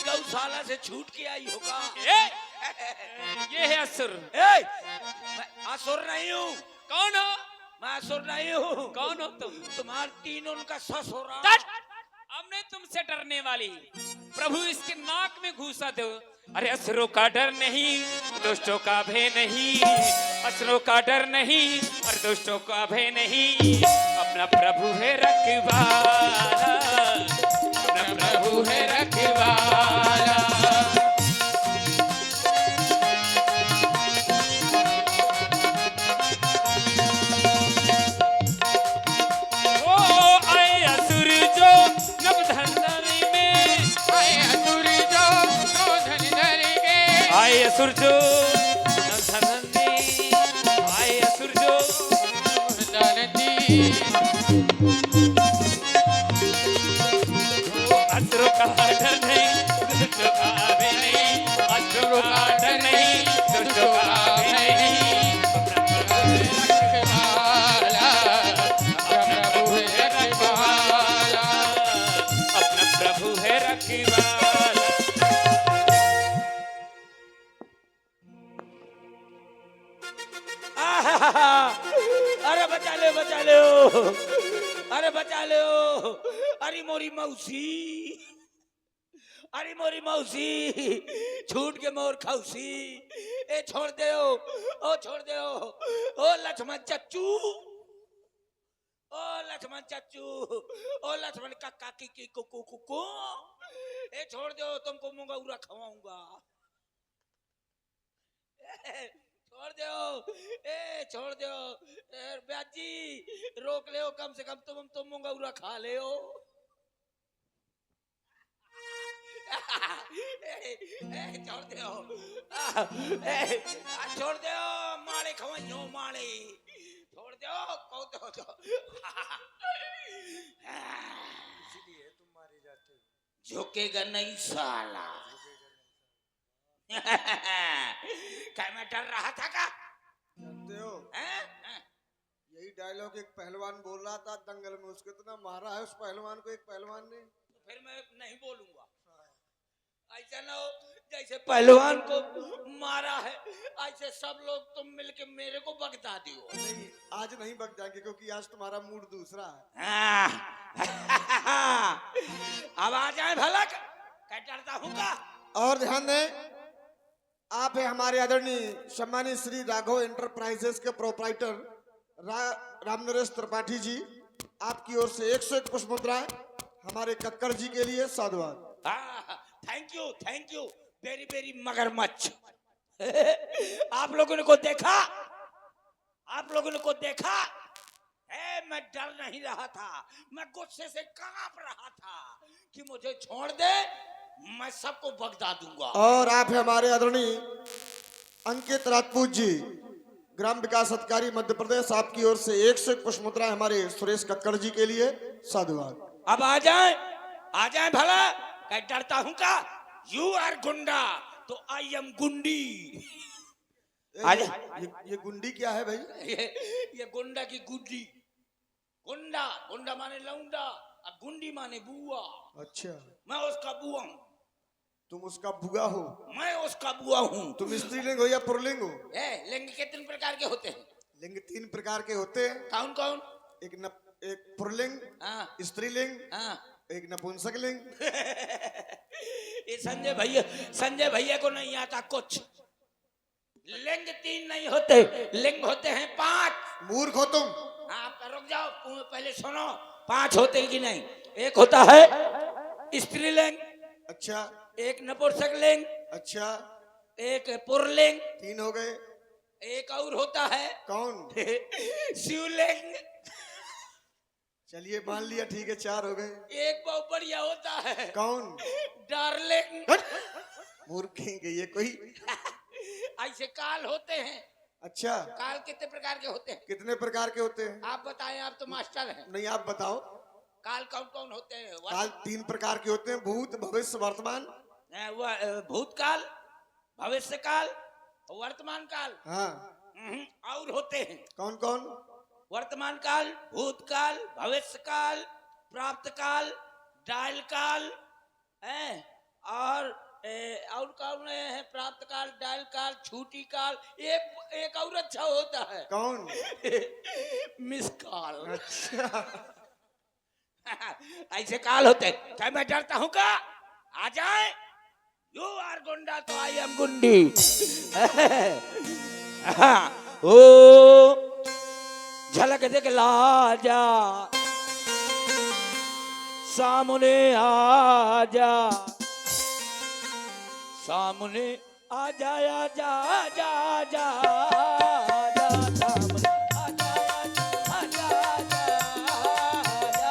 गौशाला से छूट के आई होगा। ये है असुर। मैं असुर नहीं हूँ। कौन हो? मैं असुर नहीं हूँ। कौन हो तुम? तुम्हारे तीनों का ससुरा। अब नहीं तुमसे डरने वाली। प्रभु इसके नाक में घुसा दो। अरे असुरों का डर नहीं, दुष्टों का भय नहीं। असुरों का डर नहीं और दुष्टों का भय नहीं। अपना प्रभु है रखवाला, अपना प्रभु है रखवाला। असुर जो धनंदी आए, असुर जो धनंदी। असुरों का डर नहीं, दुष्टों का भय नहीं। असुरों का डर नहीं, दुष्टों का भय नहीं। अपना प्रभु है रखवाला, अपना प्रभु है रखवाला। अरे बचा ले, बचा ले, अरे बचा ले। अरे मोरी मौसी, अरे मोरी मौसी, छूट के मोर खौसी। ए छोड़ दे ओ छोड़ दे ओ लक्ष्मण चच्चू, ओ लक्ष्मण चच्चू, ओ लक्ष्मण काका की कुकू कुकू। ए छोड़ दो, तुमको मुंगौरा खवाऊंगा। छोड़ दो, ए छोड़ दो। ब्याजी रोक ले, कम से कम तुम मुंगौरा खा ले। छोड़ दो, छोड़ दो, माले खवाइयो माले। छोड़ दो कहो तो। इसलिए तुम मारे जाते हो। झुकेगा नहीं साला। क्या मैं डर रहा था का? जानते हो, यही डायलॉग एक पहलवान बोल रहा था दंगल में। उसको इतना मारा है उस पहलवान को एक पहलवान ने। तो फिर मैं नहीं बोलूंगा। ऐसा ना हो जैसे पहलवान को मारा है, ऐसे सब लोग तुम मिलके मेरे को बगदा दियो। नहीं, आज नहीं बग जाएंगे क्योंकि आज तुम्हारा मूड दूसरा है। अब आ जाए भला, क्या डरता हूँ का? और ध्यान दें, आप है हमारे आदरणीय सम्मानित श्री राघव एंटरप्राइजेस के प्रोप्राइटर रामनरेश त्रिपाठी जी। आपकी ओर से 101 पुष्प मुद्राएं हमारे कक्कर जी के लिए साधुवाद। थैंक यू वेरी वेरी मगरमच्छ। आप लोगों ने को देखा, आप लोगों ने को देखा है। मैं डर नहीं रहा था, मैं गुस्से से कांप रहा था कि मुझे छोड़ दे, मैं सबको बगदा दूंगा। और आप है हमारे आदरणीय अंकित राजपूत जी, ग्राम विकास अधिकारी मध्य प्रदेश। आपकी ओर से 101 पुष्प मुद्राएं हमारे सुरेश कक्कर जी के लिए साधुवाद। अब आ जाए भला, क्या डरता हूँ का? यू आर गुंडा तो आई एम गुंडी। ये गुंडी क्या है भाई? ये गुंडा की गुंडी। गुंडा गुंडा माने लौंडा और गुंडी माने बुआ। अच्छा, मैं उसका बुआ हूँ। तुम उसका बुआ हो? मैं उसका बुआ हूँ। तुम स्त्रीलिंग हो या पुल्लिंग हो? लिंग कितने प्रकार के होते हैं? लिंग 3 प्रकार के होते हैं। कौन कौन? एक पुल्लिंग, स्त्रीलिंग, एक नपुंसक लिंग। ये संजय भैया को नहीं आता कुछ। लिंग 3 नहीं होते, लिंग होते हैं 5। मूर्ख हो तुम। आप रुक जाओ, पहले सुनो। 5 होते कि नहीं? एक होता है स्त्रीलिंग। अच्छा। एक नपुंसक लिंग। अच्छा। एक पुरलिंग। 3 हो गए। एक और होता है। कौन? शिवलिंग। चलिए मान लिया, ठीक है, 4 हो गए। एक बहुत बढ़िया होता है। कौन? डार्लिंग। मूर्ख ये कोई। ऐसे काल होते हैं। अच्छा, काल कितने प्रकार के होते हैं? कितने प्रकार के होते हैं? आप बताएं, आप तो मास्टर हैं। नहीं, आप बताओ। काल कौन कौन होते हैं? काल 3 प्रकार के होते हैं, भूत, भविष्य, वर्तमान। भूतकाल, भविष्य काल, वर्तमान काल। हाँ। और होते हैं। कौन कौन? वर्तमान काल, भूतकाल, भविष्य काल, प्राप्त काल, डायल काल, और कौन है? प्राप्त काल, डायल काल, छूटी काल, एक और अच्छा होता है। कौन? Miss call. अच्छा, ऐसे काल होते हैं। क्या मैं डरता हूँ का? आ जाए। यू आर गुंडा तो आई एम गुंडी। ओ झलक दिखला जा, सामने आ जा, सामने आ जा, आ जा, आ जा, आ जा, आ जा, सामने आ जा, आ जा, आ जा, आ जा।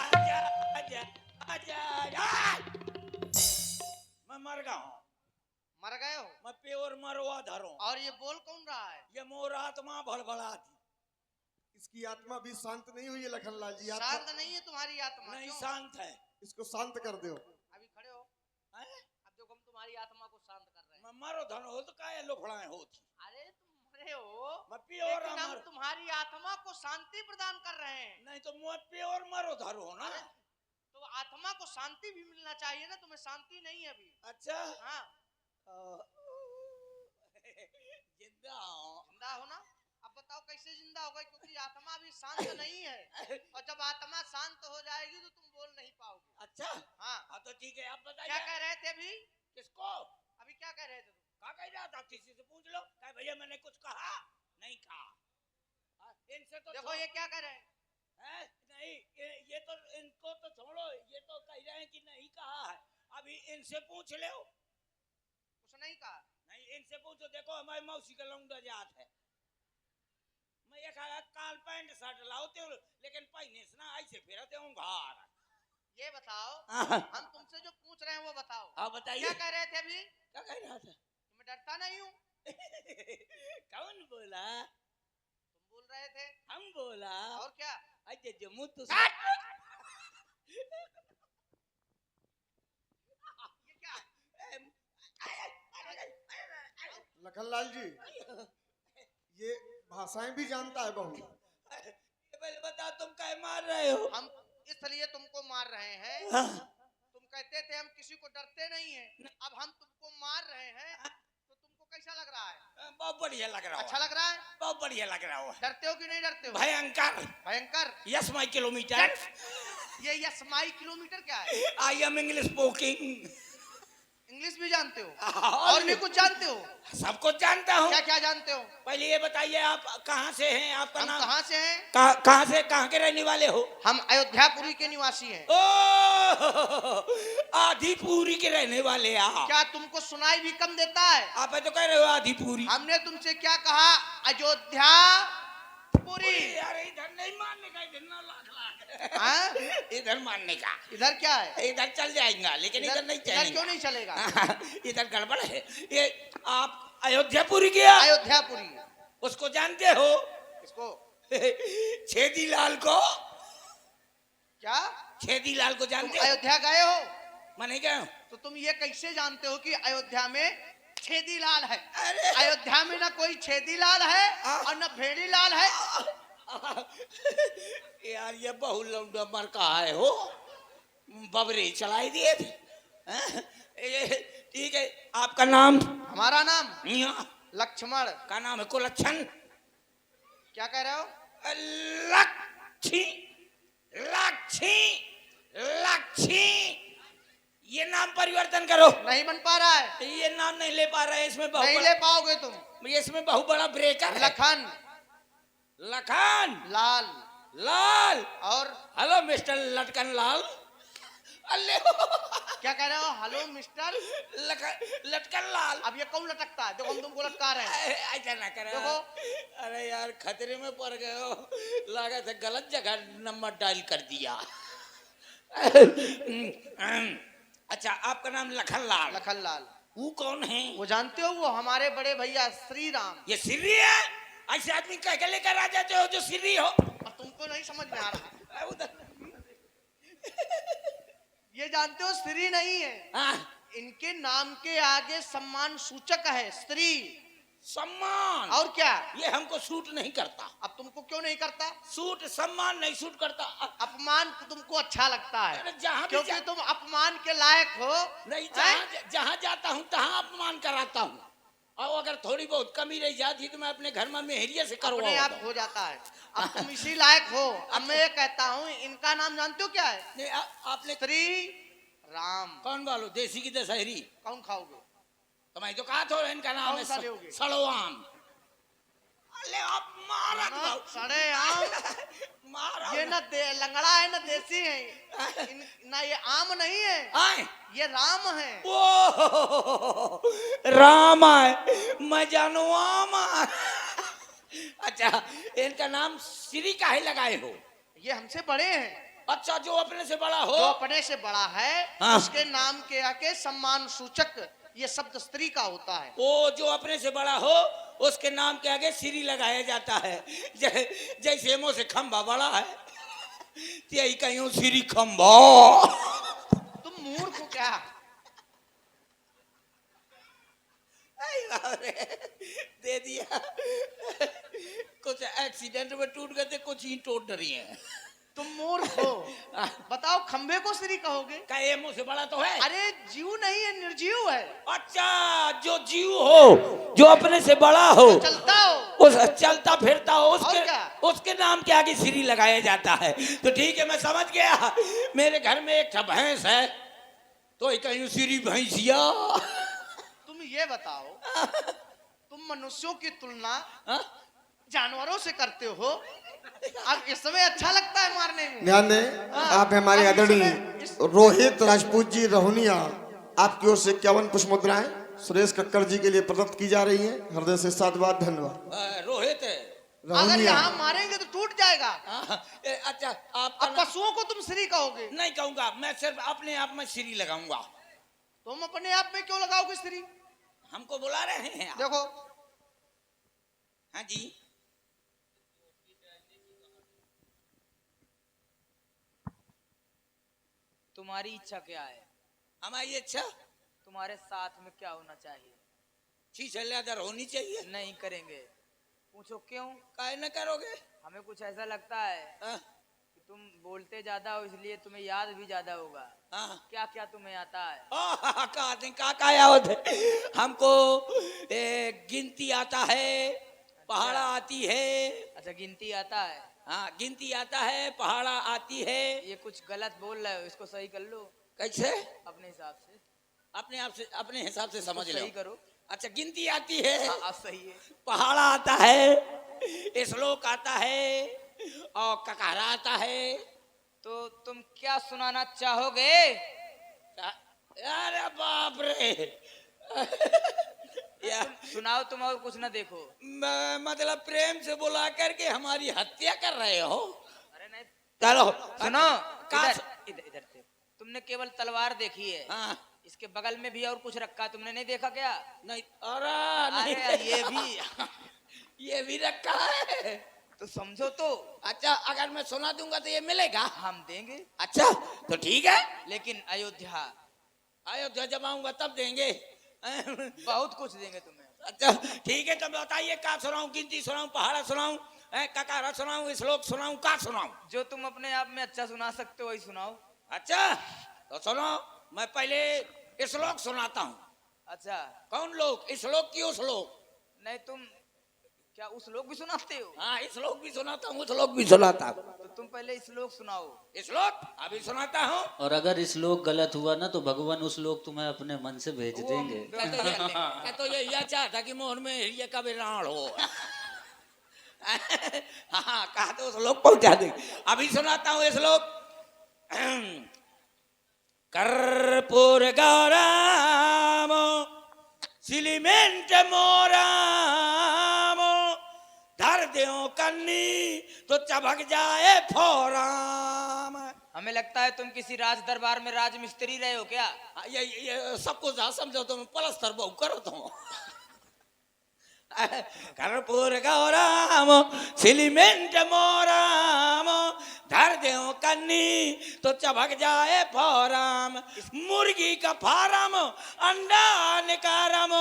आजा, आजा, आजा, आजा। मैं मर गया हूँ। मर गए हो? मैं प्योर मरवा धरो। और ये बोल कौन रहा है? ये मोर आत्मा भड़बड़ा थी। इसकी आत्मा भी शांत नहीं हुई है लखनलाल जी। शांत आत्मा नहीं है तुम्हारी आत्मा? नहीं क्यों? शांत है। इसको शांत कर दो। अभी खड़े हो, हैं? अब देखो हम तुम्हारी आत्मा को शांत कर रहे हैं। मैं मरो धन हो तो काय लोफड़ाए होती। अरे तुम मरे हो, मैं प्योर लेकिन हम अमर। तुम्हारी आत्मा को शांति प्रदान कर रहे हैं। नहीं तो मैं प्योर मरो धरो ना। तो आत्मा को शांति भी मिलना चाहिए ना, तुम्हें शांति नहीं है अभी। अच्छा। हाँ, जिंदा हूँ। जिंदा हो ना? अब बताओ कैसे जिंदा हो गए? क्योंकि आत्मा अभी शांत नहीं है, और जब आत्मा शांत हो जाएगी तो तुम बोल नहीं पाओगे। अच्छा। हाँ, हाँ तो ठीक है, आप क्या बताइए। कह रहे थे अभी? किसको? अभी क्या कह रहे थे तुम? क्या कह रहा था? किसी से पूछ लो। क्या भैया मैंने कुछ कहा? नहीं कहा। हाँ, इनसे तो देखो ये क्या कह रहे हैं? है? नहीं ये तो इनको तो छोड़ो, ये तो कह रहे हैं कि नहीं कहा है। अभी इनसे पूछ लो। कुछ नहीं कहा? नहीं इनसे पूछो। देखो हमारी मौसी का लौंडा जात है। मैं एक काल पैंट शर्ट लाते हूँ, लेकिन पहने से ना ऐसे फिरते हूँ घर। ये बताओ, हाँ हम तुमसे जो पूछ रहे हैं वो बताओ। हाँ, बताइए। क्या कह रहे थे अभी? क्या कह रहा था? मैं डरता नहीं हूँ। कौन बोला? तुम बोल रहे थे। हम बोला। और क्या? अजय जम्मू तो ये क्या? लखनलाल जी, ये भाषाएं भी जानता है बहुत। पहले बता तुम क्या मार रहे हो? हम इसलिए तुमको मार रहे हैं। हाँ। तुम कहते थे हम किसी को डरते नहीं हैं, अब हम तुमको मार रहे हैं, तो तुमको कैसा लग रहा है? बहुत बढ़िया लग रहा अच्छा है। लग रहा है? बहुत बढ़िया लग रहा है। डरते हो कि नहीं डरते हो? भयंकर। भयंकर। Yes my kilometre. ये यस माई किलोमीटर क्या है? I am English स्पोकिंग। इंग्लिश भी जानते हो? और और भी कुछ जानते हो? सब कुछ जानता हूँ। क्या क्या जानते हो? पहले ये बताइए आप कहाँ से हैं? आपका हम नाम? कहाँ से हैं? कहाँ से, कहाँ के रहने वाले हो? हम अयोध्यापुरी के निवासी हैं। ओ आधिपुरी के रहने वाले आप। क्या तुमको सुनाई भी कम देता है? आप तो कह रहे हो आधिपुरी। हमने तुमसे क्या कहा? अयोध्या पुरी। यार इधर नहीं मानने का, इधर ना लाख लाख। हाँ? इधर मानने का। इधर क्या है? इधर चल जाएगा, लेकिन इधर नहीं इधर चलेगा। क्यों नहीं चलेगा? इधर गड़बड़ है। ये आप अयोध्यापुरी गया? अयोध्यापुरी। उसको जानते हो? इसको? छेदी लाल को। क्या? छेदी लाल को तुम जानते हो? अयोध्या गए हो? मैं नहीं गया हूँ। तो तुम ये कैसे जानते हो कि अयोध्या में छेदी लाल है? अरे अयोध्या में ना कोई छेदी लाल है और ना भेड़ी लाल है। यार ये बहु लौंडा मर कहा है हो, बबरी चलाई दिए थे। हैं? ठीक है, आपका नाम? हमारा नाम यहाँ लक्ष्मण। का नाम है कुलच्छन। क्या कह रहे हो? लक्षी लक्षी लक्षी। ये नाम परिवर्तन करो। नहीं बन पा रहा है। ये नाम नहीं ले पा रहे हैं। इसमें बहु नहीं ले पाओगे तुम। इसमें बहु बड़ा ब्रेकर है। लखन। लखन लाल। लाल। और हेलो मिस्टर लटकन लाल। अल्ले क्या कह रहे हो? हेलो मिस्टर लटकन लाल। अब ये कौन लटकता है? देखो हम तुमको लटका रहे हैं। ऐसा ना करो। देखो। अरे यार खतरे में पड़ गए हो। लगा था गलत जगह नंबर डायल कर दिया। अच्छा आपका नाम लखन लाल। लखन लाल। वो कौन है? वो जानते हो? वो हमारे बड़े भैया श्री राम। ये सिर्री है? ऐसे आदमी कह के लेकर आ जाते हो जो सिर्री हो। और तुमको नहीं समझ में आ रहा? उधर ये जानते हो श्री नहीं है, हाँ इनके नाम के आगे सम्मान सूचक है स्त्री। सम्मान और क्या? ये हमको सूट नहीं करता। अब तुमको क्यों नहीं करता? सूट सम्मान नहीं सूट करता। अपमान तुमको अच्छा लगता अरे है जहाँ भी क्योंकि जा- तुम अपमान के लायक हो। नहीं, हैं? जहाँ जाता हूँ तहाँ अपमान कराता हूँ। और अगर थोड़ी बहुत कमी रह जाती तो मैं अपने घर में मेहरिया से अपने करवा आप हो जाता है। अब तुम इसी लायक हो। अब मैं ये कहता हूँ, इनका नाम जानते हो क्या है? आपने श्री राम। कौन बोलो देसी की दशहरी? कौन खाओगे? तो मैं तो कहा था इनका नाम कौन सा लोगे? है सड़ोआम। अरे आप मारा सड़े आम। मारा ये ना लंगड़ा है ना देसी है। ना ये आम नहीं है, आए ये राम है। ओ राम है, मैं जानू आम है। अच्छा, इनका नाम श्री काहे लगाए हो? ये हमसे बड़े हैं। अच्छा, जो अपने से बड़ा हो। जो अपने से बड़ा है हाँ। उसके नाम के आके सम्मान सूचक ये शब्द स्त्री का होता है। वो जो अपने से बड़ा हो उसके नाम के आगे श्री लगाया जाता है। जैसे मो से खंबा बड़ा है यही कहीं श्री खंबा। तुम मूर्ख हो क्या? दे दिया। कुछ एक्सीडेंट में टूट गए थे, कुछ ही टूट रही हैं। तुम मूर्ख हो। बताओ, खंबे को श्री कहोगे? का ये मुंह से बड़ा तो है? अरे जीव नहीं है, निर्जीव है। अच्छा, जो जीव हो, जो अपने से बड़ा हो, जो चलता हो, उस चलता फिरता हो, और क्या? उसके नाम के आगे श्री लगाया जाता है। तो ठीक है, मैं समझ गया। मेरे घर में एक भैंस है तो कहीं श्री भैंसिया। तुम ये बताओ, तुम मनुष्यों की तुलना हाँ? जानवरों से करते हो। अब इस समय अच्छा लगता है मारने में। ध्यान दें, आप हमारे अब आदरणीय इस- रोहित राजपूत जी रहुनिया आपकी ओर से 51 पुष्प मुद्राएं सुरेश कक्कर जी के लिए प्रदत्त की जा रही हैं। हृदय से साधुवाद, धन्यवाद। रोहित अगर रहुनिया यहाँ मारेंगे तो टूट जाएगा। अच्छा, आप अब पशुओं को तुम श्री कहोगे? नहीं कहूंगा, मैं सिर्फ अपने आप में श्री लगाऊंगा। तुम अपने आप में क्यों लगाओगे श्री? हमको बुला रहे हैं आप? देखो, हाँ जी। तुम्हारी इच्छा क्या है? हमारी इच्छा तुम्हारे साथ में क्या होना चाहिए? छीछल्यादर होनी चाहिए। नहीं करेंगे। पूछो क्यों? काहे न करोगे? हमें कुछ ऐसा लगता है हाँ, कि तुम बोलते ज्यादा हो, इसलिए तुम्हें याद भी ज्यादा होगा। हाँ। क्या क्या तुम्हें आता है? का याद है हमको? गिनती आता है, पहाड़ा आती है। अच्छा, गिनती आता है। हाँ, गिनती आता है, पहाड़ा आती है। ये कुछ गलत बोल रहे हो, इसको सही कर लो कैसे? अपने हिसाब से। अपने आप से, अपने हिसाब से समझ इसको लो। सही करो। अच्छा, गिनती आती है, हाँ, अब सही है। पहाड़ा आता है, श्लोक आता है और ककारा आता है। तो तुम क्या सुनाना चाहोगे? अरे बाप रे। यार, सुनाओ तुम, और कुछ ना देखो। मतलब प्रेम से बुला करके हमारी हत्या कर रहे हो? अरे नहीं, चलो सुनो। का- इधर इधर इधर से। तुमने केवल तलवार देखी है। हाँ, इसके बगल में भी और कुछ रखा है, तुमने नहीं देखा क्या? नहीं, अरे नहीं, अरे ये भी ये भी रखा है। तो समझो तो। अच्छा, अगर मैं सुना दूंगा तो ये मिलेगा? हम देंगे, अच्छा, तो ठीक है, लेकिन अयोध्या अयोध्या जब आऊंगा तब देंगे। बहुत कुछ देंगे तुम्हें। अच्छा ठीक है, तो बताइए, का सुनाऊं? गिनती सुनाऊं, पहाड़ा सुनाऊं, ककारा सुनाऊं, श्लोक सुनाऊं, का सुनाऊं? जो तुम अपने आप में अच्छा सुना सकते हो वही सुनाओ। अच्छा, तो सुनो, मैं पहले श्लोक सुनाता हूँ। अच्छा, कौन लोग? श्लोक की श्लोक? नहीं तुम क्या उस लोग भी सुनाते हो? हाँ, श्लोक भी सुनाता हूँ, श्लोक भी सुनाता हूँ। तो तुम पहले इस लोग सुनाओ। श्लोक अभी सुनाता हूँ। और अगर इस लोग गलत हुआ ना तो भगवान उस लोग तुम्हें अपने मन से भेज वो देंगे। तो ये यह चाहता कि मोहन में ये कभी राण हो। हाँ, कहा तो श्लोक पहुंचा दे। अभी सुनाता हूँ श्लोक। कर्पूर गौराम सिलीमेंट मोराम धर देओ कन्नी तो चबक जाए फोराम। हमें लगता है तुम किसी राज दरबार में राज मिस्त्री रहे हो क्या? ये सब कुछ समझो, तुम पलस्तर बहु करो तुम। कर्पूर गौराम सिलीमेंट मोराम धर देओ कन्नी तो चबक जाए फौरम, मुर्गी का फार्म अंडा निकारम,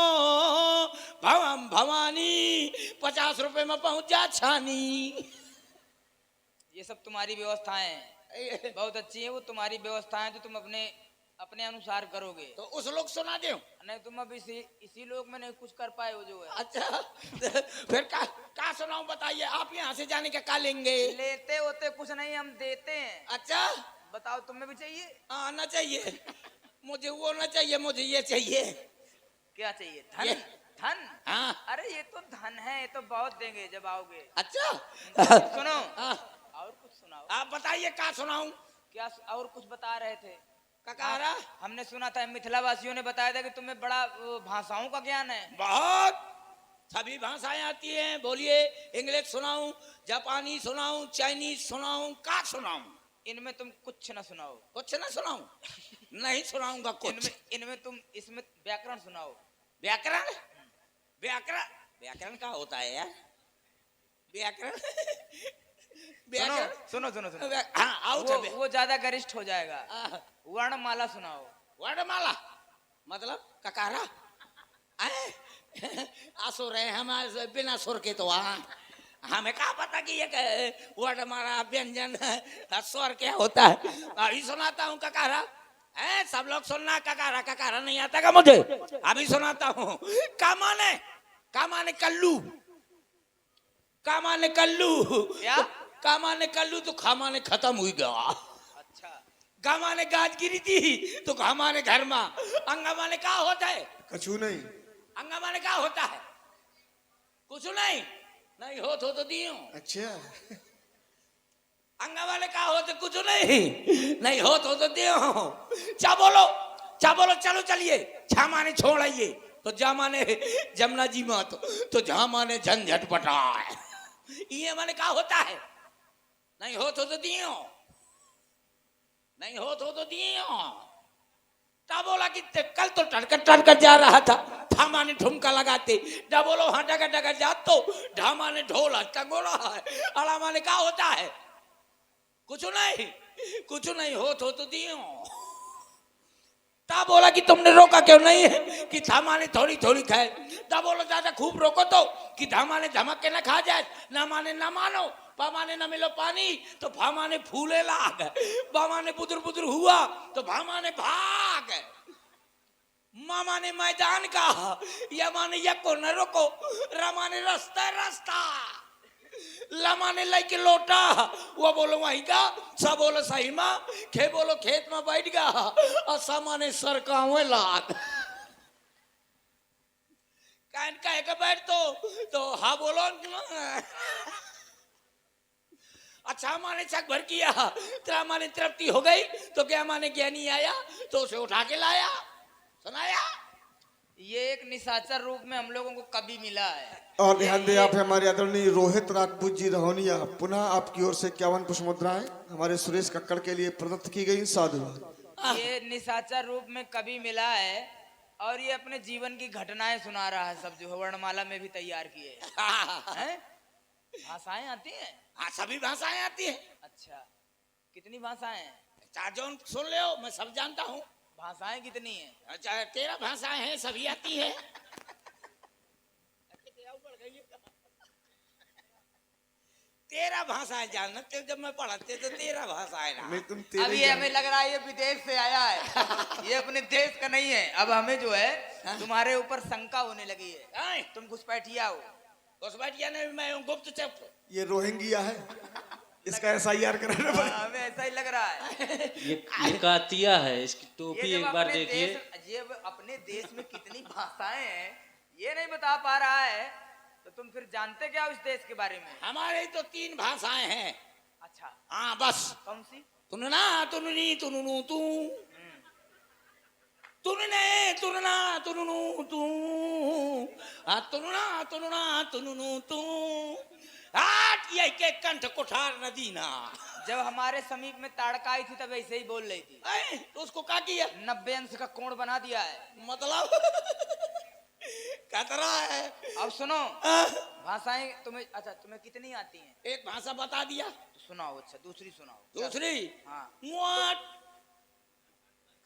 भवम भवानी 50 रुपए में पहुंच जा छानी। ये सब तुम्हारी व्यवस्थाएं हैं, बहुत अच्छी है वो तुम्हारी व्यवस्थाएं, तो तुम अपने अपने अनुसार करोगे। तो उस लोग सुना दे। नहीं तुम अब इसी लोग में नहीं कुछ कर पाए हो जो है। अच्छा फिर का सुनाऊं बताइए, आप यहाँ से जाने का का लेंगे? लेते होते कुछ नहीं, हम देते हैं। अच्छा बताओ तुम्हें भी चाहिए? आना चाहिए, मुझे वो ना चाहिए, मुझे ये चाहिए। क्या चाहिए? धन? ये। धन? हाँ। अरे ये तो धन है, ये तो बहुत देंगे जब आओगे। अच्छा सुनो हाँ, और कुछ सुनाओ। आप बताइए का सुनाऊं? क्या और कुछ बता रहे थे? ककारा हमने सुना था, मिथिला वासियों ने बताया था कि तुम्हें बड़ा भाषाओं का ज्ञान है। बहुत, सभी भाषाएं आती हैं। बोलिए, इंग्लिश सुनाऊं, जापानी सुनाऊं, चाइनीज सुनाऊं, का सुनाऊं? इनमें तुम कुछ न सुनाओ। कुछ ना सुनाऊं? नहीं सुनाऊंगा कुछ। इनमें तुम इसमें व्याकरण सुनाओ। व्याकरण? व्याकरण व्याकरण का होता है यार? व्याकरण सुनो सुनो सुनो, हाँ आओ वो ज्यादा गरिष्ठ हो जाएगा। वर्णमाला सुनाओ। वर्णमाला मतलब ककारा? असुर है हमारे बिना सुर के, तो हमें क्या पता कि ये वर्णमाला व्यंजन स्वर क्या होता है। अभी सुनाता हूँ ककारा, है सब लोग सुनना। ककारा ककारा नहीं आता का मुझे, अभी सुनाता हूँ। का माने कल्लू, का माने कल्लू, क्या? का माने कल्लू तो खा माने खत्म हुई गया। अच्छा, गा माने गाज गिरी थी तो घा माने घर में। अंगा माने क्या होता है? कछु नहीं। अंगा माने क्या होता है? कुछ नहीं, नहीं हो तो दियो। अच्छा, अंगा वाले क्या होते? कुछ नहीं, नहीं हो तो दियो। चा बोलो चलो चलिए। छा माने छोड़ आइए, तो जा माने जमुना जी मत, तो झा माने झंझट पटाए। ये माने क्या होता है? नहीं हो तो दियो, नहीं हो तो दियो। ता बोला कि कल तो टड़कर जा रहा था माने ठुमका लगाते। डा बोलो हाँ डगर डगर जा, तो ढा माने ढोल टंगोला है। अड़ा माने क्या होता है? कुछ नहीं हो तो दियो। ता बोला कि तुमने रोका क्यों नहीं है? कि थामाने थोड़ी थोड़ी खाए। ता बोलो ज्यादा खूब रोको तो कि धामाने धमक के ना खा जाए। ना माने ना मानो, पामाने ना मिलो पानी तो भामाने फूले लाग, बामाने बुदुर बुदुर हुआ तो भामाने भाग। मामा ने मैदान का, या माने यको न रोको, रमाने रास्ता, लमा ने लेके लौटा। वो बोलो वहीं का, सब बोलो सही माँ, खे बोलो खेत में बैठ गया, और सामाने सरकावे लाग। कह के बैठ तो हाँ बोलो। अच्छा माने छक भर किया, तेरा माने तृप्ति हो गई, तो क्या माने ज्ञानी आया तो उसे उठा के लाया, सुनाया। ये एक निशाचर रूप में हम लोगों को कभी मिला है। और ध्यान दें आप हमारे आदरणीय रोहित राजपूत जी रहोनिया, पुनः आपकी ओर से 51 पुष्प मुद्राएं हमारे सुरेश कक्कड़ के लिए प्रदत्त की गई। साधु। ये निशाचर रूप में कभी मिला है, और ये अपने जीवन की घटनाएं सुना रहा है, सब जो है वर्णमाला में भी तैयार किए हैं। भाषाएं आती हैं? हाँ सभी भाषाएं आती है। अच्छा, कितनी भाषाएं हैं? चार जोन सुन ले, मैं सब जानता हूँ। भाषाएं कितनी हैं? अच्छा 13 भाषाएं हैं, सभी आती है। 13 भाषाएं जानते, जब मैं पढ़ाते तो 13 भाषाएं ना। मैं तुम अब ये हमें लग रहा है ये विदेश से आया है, ये अपने देश का नहीं है। अब हमें जो है तुम्हारे ऊपर शंका होने लगी है, तुम घुसपैठिया हो। घुसपैठिया ने मैं गुप्तचर। ये रोहिंग्या है, इसका SIR कराना पड़ेगा। हमें ऐसा ही लग रहा है। ये कातिया है, इसकी टोपी ये जब एक बार अपने देखिए। ये अपने देश में कितनी भाषाएं हैं ये नहीं बता पा रहा है, तो तुम फिर जानते क्या हो इस देश के बारे में? हमारे तो 3 भाषाएं हैं। अच्छा, हाँ बस। कौन सी? तुनना तुननी तुनुनु तू, तुनने तुनना तुनुनु तू, तुनना तुनना तुनुनु तू। हाट ये के कंठ कुठार नदी ना। जब हमारे समीप में ताड़काई थी तब ऐसे ही बोल रही थी। तो उसको क्या किया? 90 अंश का कोण बना दिया है। मतलब खतरा है। अब सुनो, भाषाएं तुम्हें, अच्छा तुम्हें कितनी आती हैं? एक भाषा बता दिया। सुनाओ। अच्छा दूसरी सुनाओ। दूसरी हाँ What?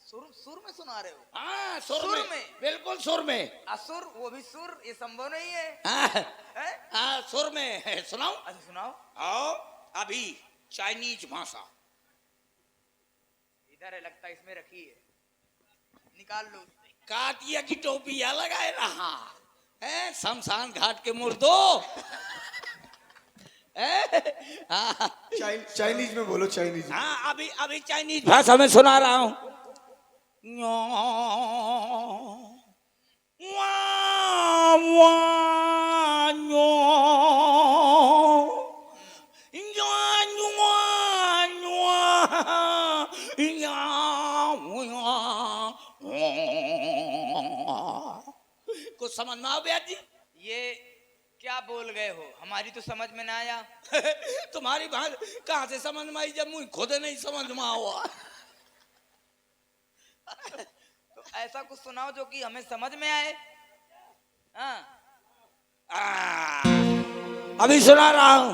सुर सुर में सुना रहे हो। हाँ सुर सुर में में। बिल्कुल सुर में असुर वो भी सुर, ये संभव नहीं है। हाँ हैं? हाँ सुर में है सुनाओ अच्छा सुनाओ। आओ अभी चाइनीज भाषा इधर है लगता है, इसमें रखी है, निकाल लो। कातिया की टोपिया लगाए रहा है शमशान घाट के मुर्दो हाँ चाइनीज में बोलो, चाइनीज में। हाँ अभी अभी चाइनीज भाषा में सुना रहा हूँ कुछ समझ में आओ ब्याज जी ये क्या बोल गए हो, हमारी तो समझ में ना आया। तुम्हारी बात कहाँ से समझ में आई जब मुझे खुद नहीं समझ में हुआ तो ऐसा कुछ सुनाओ जो कि हमें समझ में आए। हाँ अभी सुना रहा हूँ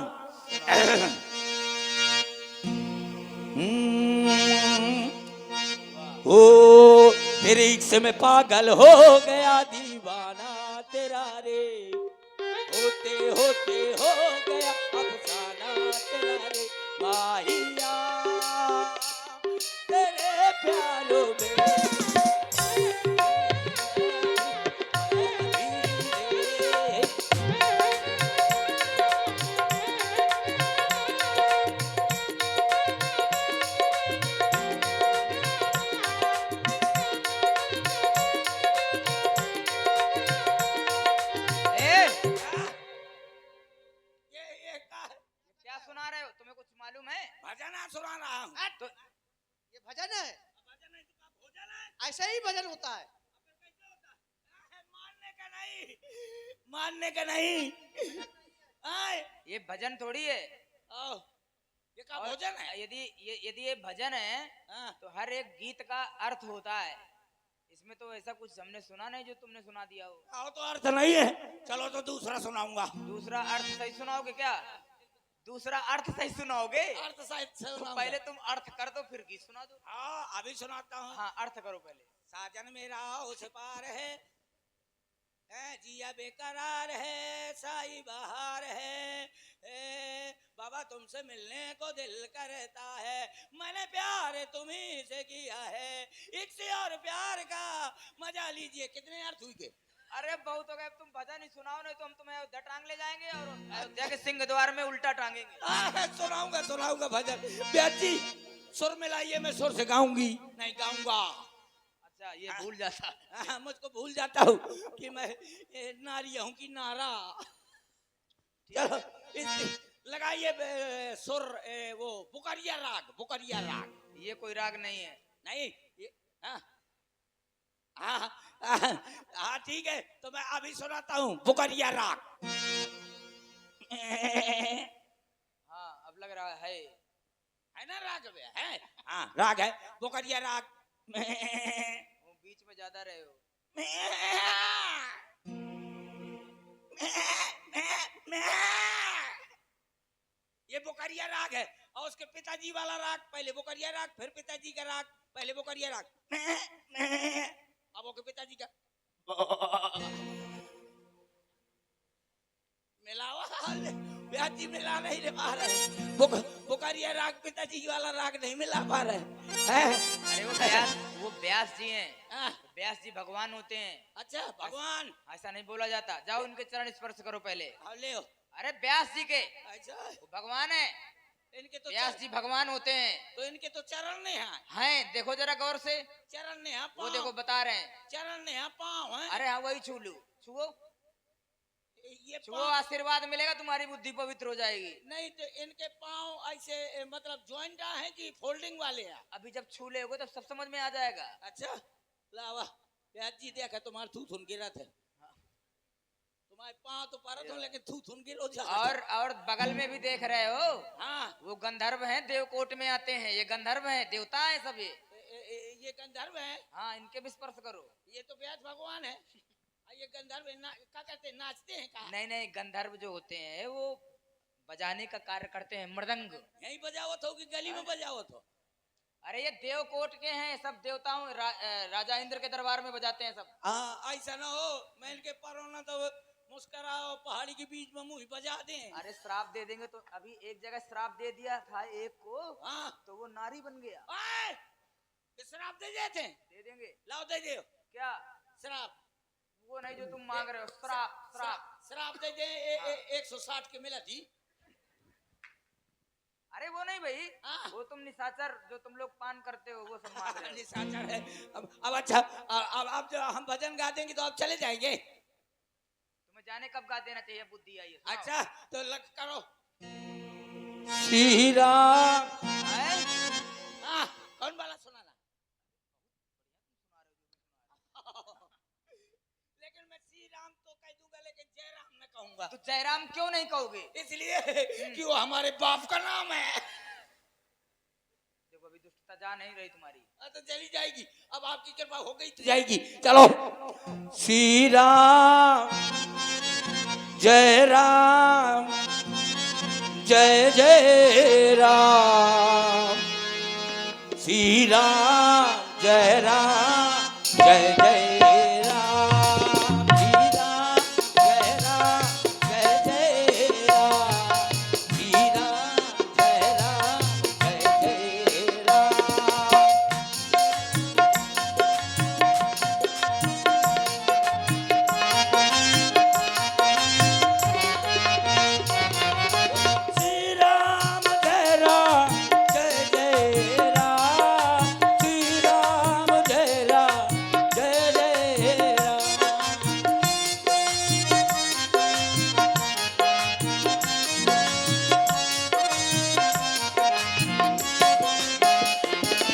ओ तेरे इश्क में पागल हो गया दीवाना तेरा रे होते होते हो गया अफसाना तेरा रे माहिया तेरे प्यारों में क्या सुना रहे हो, तुम्हें कुछ मालूम है? भजना सुना रहा हूँ हट! तो ये भजन है, भजन नहीं तो भोजन है ऐसे ही भजन होता है। मानने का नहीं मानने का नहीं आए ये भजन थोड़ी है। आओ ये का और भोजन है यदि ये भजन है हाँ। तो हर एक गीत का अर्थ होता है। इसमें तो ऐसा कुछ हमने सुना नहीं जो तुमने सुना दिया हो। आओ तो अर्थ नहीं है चलो तो दूसरा सुनाऊंगा दूसरा अर्थ सही सुनाओगे क्या? दूसरा अर्थ सही सुनाओगे? अर्थ साहित्य से तो सुनाऊंगा। पहले तुम अर्थ कर दो फिर गीत सुना दो। हाँ अभी सुनाता हूँ हाँ अर्थ करो पहले। साजन मेरा उस पार है जिया बेकरार है साई बहार है बाबा तुमसे मिलने को दिल करता है मैंने प्यार तुम्ही से किया है एक से और प्यार का मजा लीजिए कितने अर्थ हुए थे अरे बहुत हो गए, अब तुम भजन ही सुनाओ नहीं तो हम तुम्हें अयोध्या टांग ले जाएंगे और अयोध्या के सिंह द्वार में उल्टा टांगेंगे। सुनाऊंगा सुनाऊंगा भजन ब्याज जी सुर मिलाइए मैं सुर से गाऊंगी नहीं गाऊंगा अच्छा ये भूल जाता। मुझको भूल जाता हूँ कि मैं नारी हूँ कि नारा चलो लगाइए सुर वो बुकरिया राग ये कोई राग नहीं है। नहीं ये हाँ ठीक है तो मैं अभी सुनाता हूँ बुकरिया राग हाँ अब लग रहा है ना राग में है हाँ राग है बुकरिया राग वो बीच में ज्यादा रहे हो। ये बुकरिया राग है और उसके पिताजी वाला राग पहले बुकरिया राग फिर पिताजी का राग पहले बुकरिया राग अब वो के पिताजी का मिलावा ब्याजी मिला नहीं रे पा रहे बुकरिया राग पिताजी वाला राग नहीं मिला पा रहे हैं। अरे वो व्यास जी हैं। व्यास जी भगवान होते हैं। अच्छा भगवान ऐसा नहीं बोला जाता। जाओ उनके चरण स्पर्श करो पहले। ले अरे व्यास जी के अच्छा वो भगवान है। इनके तो व्यास जी भगवान होते हैं। तो इनके तो चरण नहीं है हैं देखो जरा गौर से। चरण नहीं है वो देखो बता रहे हैं। चरण नहीं है पाँव है अरे हाँ वही छू लो, छुओ ये छुओ, आशीर्वाद मिलेगा, तुम्हारी बुद्धि पवित्र हो जाएगी। नहीं तो इनके पाँव ऐसे मतलब ज्वाइंट है कि फोल्डिंग वाले हैं अभी जब छू लेगे तब सब समझ में आ जाएगा। अच्छा लावा ब्याज जी देखा तुम्हारे थू थुन गिरा थे तुम्हारे पाँव तो परत हो लेकिन थू थुन गिरो जा और बगल में भी देख रहे हो। हाँ वो गंधर्व हैं, देवकोट में आते हैं। ये गंधर्व हैं, देवता हैं सब ये गंधर्व है हाँ इनके भी स्पर्श करो। ये तो ब्याज भगवान है ये गंधर्व क्या कहते हैं नाचते हैं कहा नहीं नहीं गंधर्व जो होते हैं वो बजाने का कार्य करते हैं, मृदंग। यहीं बजावत हो कि गली में बजावत हो? अरे ये देवकोट के हैं सब देवताओं, राजा इंद्र के दरबार में बजाते हैं सब। हाँ, ऐसा ना हो मैं इनके परों ना तो मुस्कराओ पहाड़ी के बीच में मुंह बजा दें। अरे श्राप दे देंगे तो, अभी एक जगह श्राप दे दिया था एक को, हाँ। तो वो नारी बन गया। ओए, ये शराब दे देते हैं? दे देंगे। लाओ दे दो क्या? शराब। वो नहीं जो तुम मांग रहे हो, श्राप। श्राप। शराब दे दे 160 के मिला थी। अरे वो नहीं भाई, हाँ। वो तुम निशाचर जो तुम लोग पान करते हो वो सब मांग रहे हो। निशाचर है। अब अच्छा, अब जो हम भजन गा देंगे तो आप चले जाएंगे। तुम्हें जाने कब गा देना चाहिए, बुद्धि आई है। सुनाओ। अच्छा तो लग करो। श्री राम। हैं? हाँ, कौन वाला सुनाना? लेकिन मैं श्री राम तो कह दूंगा, लेकिन जय राम न कहूंगा। तो जयराम क्यों नहीं कहोगे? इसलिए कि वो हमारे बाप का नाम है। देखो अभी दुष्टता जा नहीं रही तुम्हारी। तो चली जाएगी, अब आपकी कृपा हो गई तो जाएगी। चलो। श्री राम जय राम, जय जय राम। श्री राम जय राम, जय जय राम। श्री राम जय राम, जय जय राम। श्री राम जय राम, जय जय राम। श्री राम जय राम, जय जय राम। श्री राम जय राम, जय जय राम।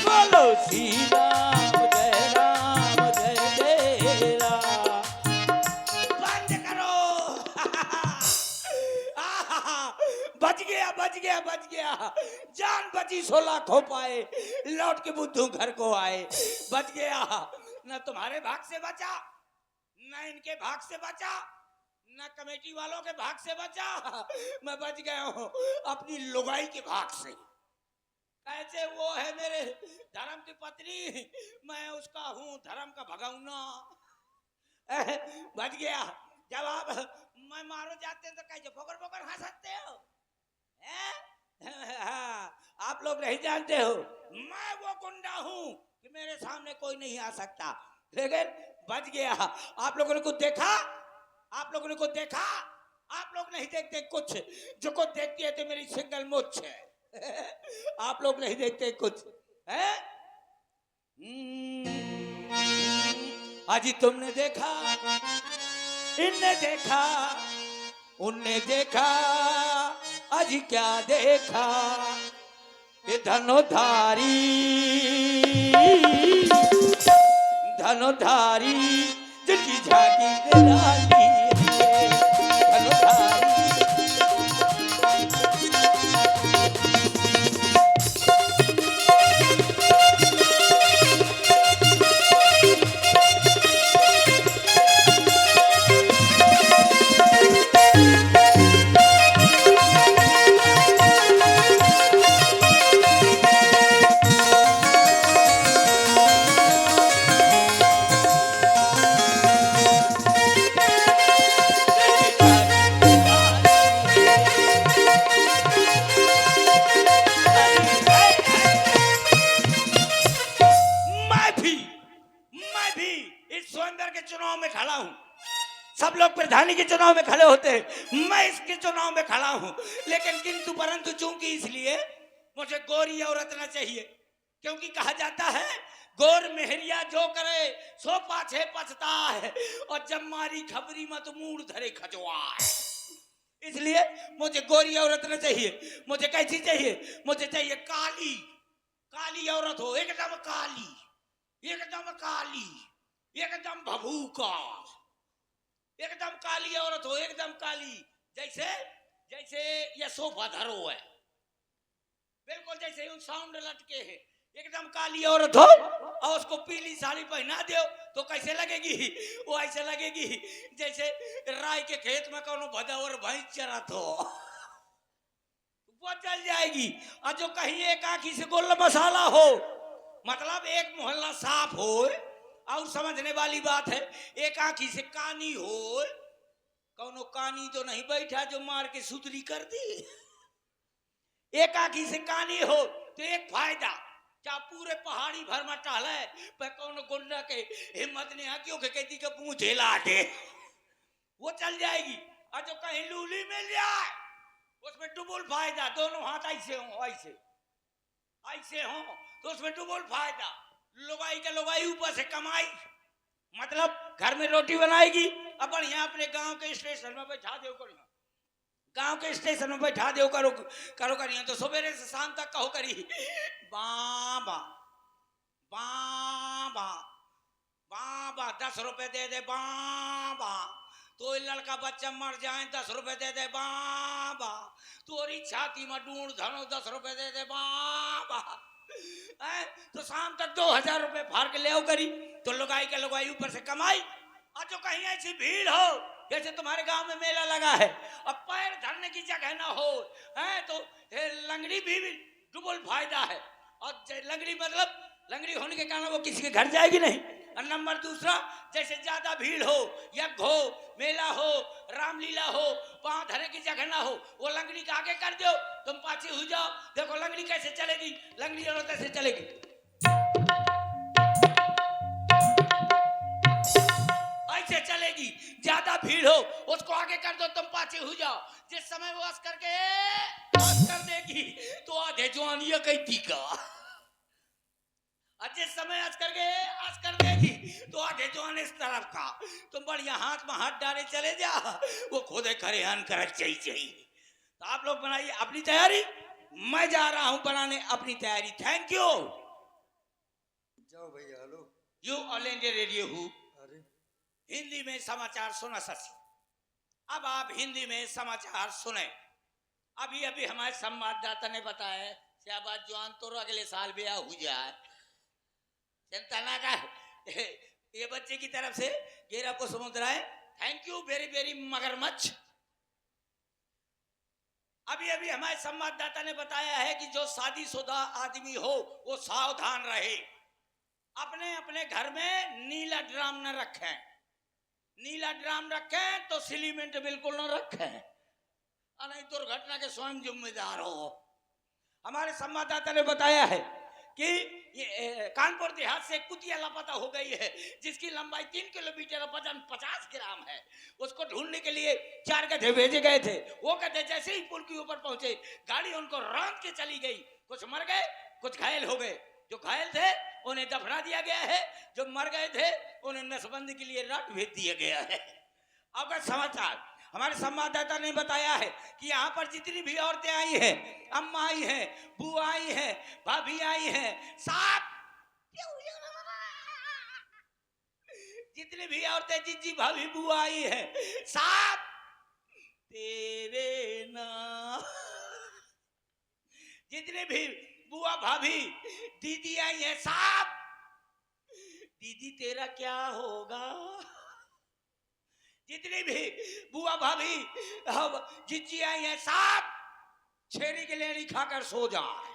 बोलो श्री राम जय राम, जय जय राम। बंद करो। बच गया, बच गया, बच गया। जान बची 16 खो पाए, लौट के बुद्धू घर को आए। बच गया, न तुम्हारे भाग से बचा, न इनके भाग से बचा, न कमेटी वालों के भाग से बचा। मैं बच गया हूँ अपनी लुगाई के भाग से। कैसे वो है मेरे धर्म की पत्नी, मैं उसका हूँ धर्म का भगौना। बच गया। जब आप मैं मारो जाते हैं तो कैसे फोकर फोकर हंसते हो? हाँ, आप लोग नहीं जानते हो मैं वो गुंडा हूँ कि मेरे सामने कोई नहीं आ सकता। लेकिन बच गया। आप लोगों ने कुछ देखा? आप लोगों ने कुछ देखा? आप लोग नहीं देखते कुछ, जो कुछ देखती है तो मेरी सिंगल मुछ है। आप लोग नहीं देखते कुछ है? आज तुमने देखा, इनने देखा, उनने देखा, आज क्या देखा? ये धनुधारी, धनुधारी जिनकी झांकी निराली है। धनुधारी। मैं भी इस स्वयंवर के चुनाव में खड़ा हूं। सब लोग प्रधानी के चुनाव में खड़े होते हैं, मैं इसके चुनाव में खड़ा हूं। लेकिन किंतु परंतु चूंकि इसलिए मुझे गोरी औरत न चाहिए, क्योंकि कहा जाता है गोर मेहरिया जो करे सो पाछे पछता है, और जब मारी खबरी मत मूड धरे खजवा। इसलिए मुझे गोरी औरत न चाहिए। मुझे कैसी चाहिए? मुझे चाहिए काली, काली औरत हो, एकदम काली, एकदम काली, एकदम भभूका, एकदम काली औरत हो, एकदम काली। जैसे जैसे ये सोफा धरो है, बिल्कुल जैसे उन साउंड लटके हैं। एकदम काली औरत हो और उसको पीली साड़ी पहना दो तो कैसे लगेगी? वो ऐसे लगेगी जैसे राय के खेत में कोनो भदौर भैंस चरत हो। वो चल जाएगी। और जो कहीं एक आंखी से गोल मसाला हो, मतलब एक मोहल्ला साफ हो, और समझने वाली बात है, एक आंखी से कानी हो, कौनो कानी तो नहीं बैठा जो मार के सुतरी कर दी। एक आंखी से कानी हो तो एक फायदा, क्या पूरे पहाड़ी भर में टहले पर कौन गुंडा के हिम्मत नहीं आकियों के कहती के पूंछ हिला दे, वो चल जाएगी। और जो कहीं लूली मिल जाए उसमें डबल फायदा, दोनों हाथ ऐसे हो, ऐसे ऐसे हो तो उसमें डबल फायदा। लुगाई के लुगाई ऊपर से कमाई, मतलब घर में रोटी बनाएगी, अब बढ़िया अपने गांव के स्टेशन में बैठा दो करो, गांव के स्टेशन में बैठा दो करो करो करिए तो सवेरे से शाम तक कहो करी बाबा बाबा बाबा 10 रुपए दे दे बाबा, तो लड़का बच्चा मर जाए 10 रुपए दे दे बाबा, तोरी छाती में ढूंढ धनो 10 रुपए दे दे बाबा। तो शाम तक 2000 रुपए फाड़ के ले आओ करी, तो लुगाई के लुगाई ऊपर से कमाई। और जो कहीं ऐसी भीड़ हो जैसे तुम्हारे गांव में मेला लगा है और पैर धरने की जगह ना हो, तो लंगड़ी भी डबल फायदा है। और लंगड़ी मतलब लंगड़ी होने के कारण वो किसी के घर जाएगी नहीं। और नंबर दूसरा, जैसे ज्यादा भीड़ हो, यज्ञ हो, मेला हो, रामलीला हो, पांव धरे की जगह ना हो, वो लंगड़ी के आगे कर दो, तुम पाछे हो जाओ। देखो लंगड़ी कैसे चलेगी, लंगड़ी और कैसे चलेगी, ऐसे चलेगी। ज्यादा भीड़ हो उसको आगे कर दो, तुम पाछे हो जाओ। जिस समय वो हंस कर देगी तो आधे जवानी कहती का, और जिस समय हंस कर देगी तो आधे जवान इस तरफ का। तुम बढ़िया हाथ में हाथ डाले चले जा, वो खुदे खरे हन कर चाहिए। तो आप लोग बनाइए अपनी तैयारी, मैं जा रहा हूं बनाने अपनी तैयारी। Thank you. जाओ भैया। Hello. You all India radio हूँ, अरे हिंदी में समाचार सुना सच। अब आप हिंदी में समाचार सुने। अभी अभी हमारे संवाददाता ने बताया शाहबाज जवान तो अगले साल ब्याह हो जाए, चिंता ना कर। ये बच्चे की तरफ से गेरा को समुद्र है। थैंक यू वेरी वेरी मगरमच्छ। अभी अभी हमारे संवाददाता ने बताया है कि जो शादीशुदा आदमी हो वो सावधान रहे, अपने अपने घर में नीला ड्राम न रखें। नीला ड्राम रखें तो सीमेंट बिल्कुल न रखें, नहीं दुर्घटना के स्वयं जिम्मेदार हो। हमारे संवाददाता ने बताया है कि कानपुर देहात से कुतिया लापता हो गई है, जिसकी लंबाई 3 किलोमीटर और वजन 50 ग्राम है। उसको ढूंढने के लिए 4 गधे भेजे गए थे। वो गधे जैसे ही पुल के ऊपर पहुंचे, गाड़ी उनको रौंद के चली गई। कुछ मर गए, कुछ घायल हो गए। जो घायल थे उन्हें दफना दिया गया है, जो मर गए थे उन्हें नसबंदी के लिए रात भेज दिया गया है। अब समाचार हमारे संवाददाता ने बताया है कि यहाँ पर जितनी भी औरतें आई हैं, अम्मा आई हैं, बुआ आई हैं, भाभी आई हैं, साथ जितनी भी औरतें जीजी भाभी बुआ आई हैं, साथ तेरे नाम। जितने भी बुआ भाभी दीदी आई है, साथ दीदी तेरा क्या होगा। जितनी भी बुआ भाभी जीजी आई है, साथ छेरी की लेड़ी खाकर सो जाए।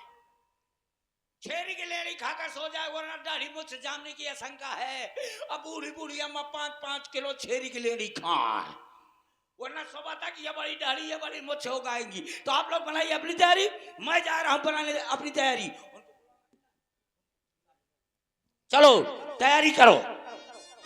छेरी की लेड़ी खाकर सो जाए, वरना दाढ़ी मुझ जामने की आशंका है। अब बूढ़ी बूढ़ी अम्मा 5-5 किलो छेरी की लेड़ी खाए, वरना सुबह तक ये बड़ी दाढ़ी ये बड़ी मुझ हो गाएंगी। तो आप लोग बनाइए अपनी तैयारी, मैं जा रहा हूं बनाने अपनी तैयारी। चलो तैयारी करो।